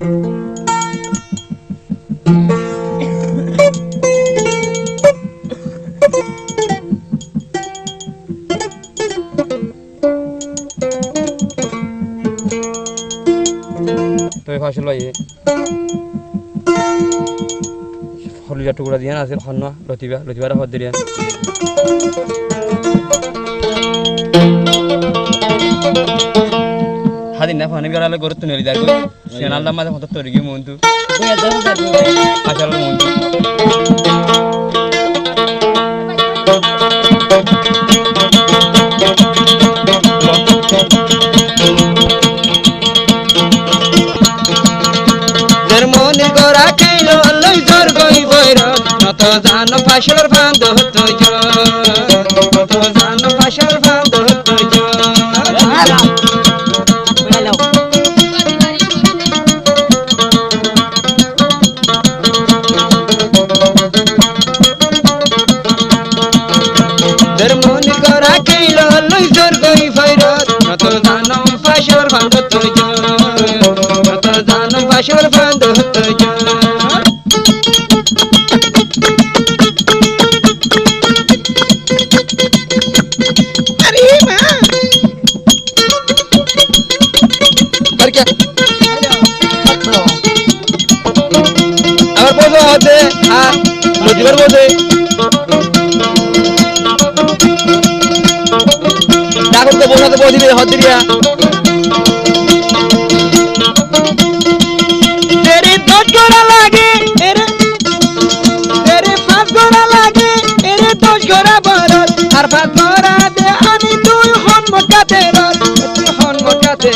তবে ফসল ভাই হলুদ টুকরা দিয়ে আছে খান্না লতিবারা হদ দিয়ে হাদিন না ফানি গরালে গরু তুনে লিদার কই সেনালদা মাঝে হত তরি গি মন্তু আশাল মন্তু মনে গড়া খাইল লই জোর গই বইর নত জান ফাসর বান্ধ হতো নত জান ফাসর বান্ধ হতো মনে গড়া খাইল লই জোর গই বইর নত জান ফাসর বান্ধ হতো নত জান ফাসর বান্ধ হতো লতিবার বোঝে ডাকুন তো বোঝাতে বসিবে হদ দিয়া তেরে 10 গোড়া লাগে তেরে 5 গোড়া লাগে এরে 10 গোড়া বরত আর 5 গোড়া দে আমি তুই হন মকাতে রত তুই হন মকাতে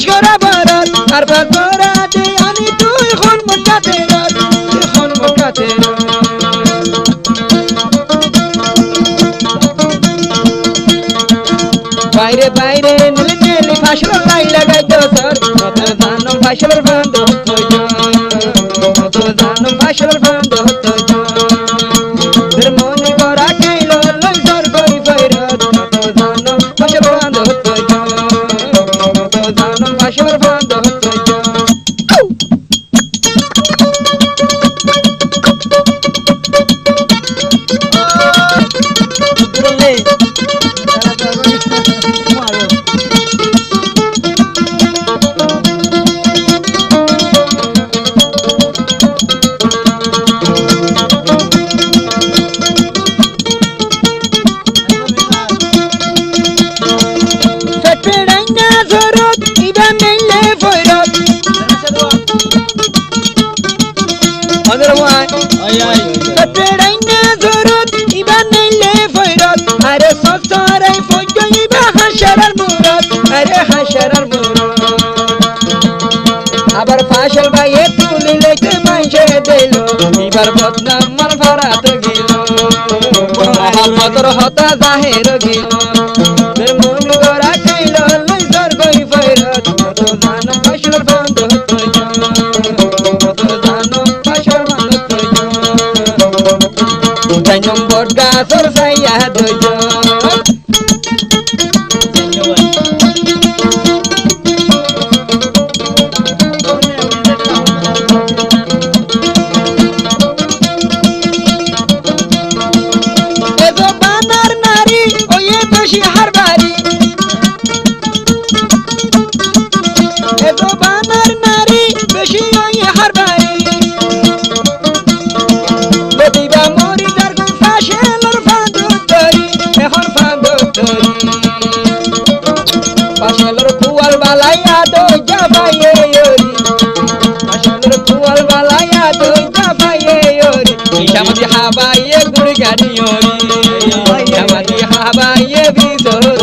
গোরা বরত আর গোরা দে আমি তুই হন মকাতে হন মকাতে বাইরে বাইরে নীল নীল ফাসল লাই লাগাই তো তোর কত জান ফাসল বন্ধ হতো কত জান ফাসল বন্ধ হতো তোর মন গড়া খাইল লই জোর গই বইরত কত জান ফাসল বন্ধ হতো ফাসল বন্ধ হতো আবার ফাসল ভাইয়ে তুলি লইতে মাইসে দিল এবার বদনাম মার ভাড়াত গেল মহাপতর হতা জাহের গেল মন গড়া খাইল লই জোর গই বইরত কত জান ফাসল বন্ধ হতো কত জান ফাসল বন্ধ হতো তাই নম্বর গাছর সাইয়া দইজ হাবাইয়ে গুড় গাড়ি হাবাইয়ে ভিতর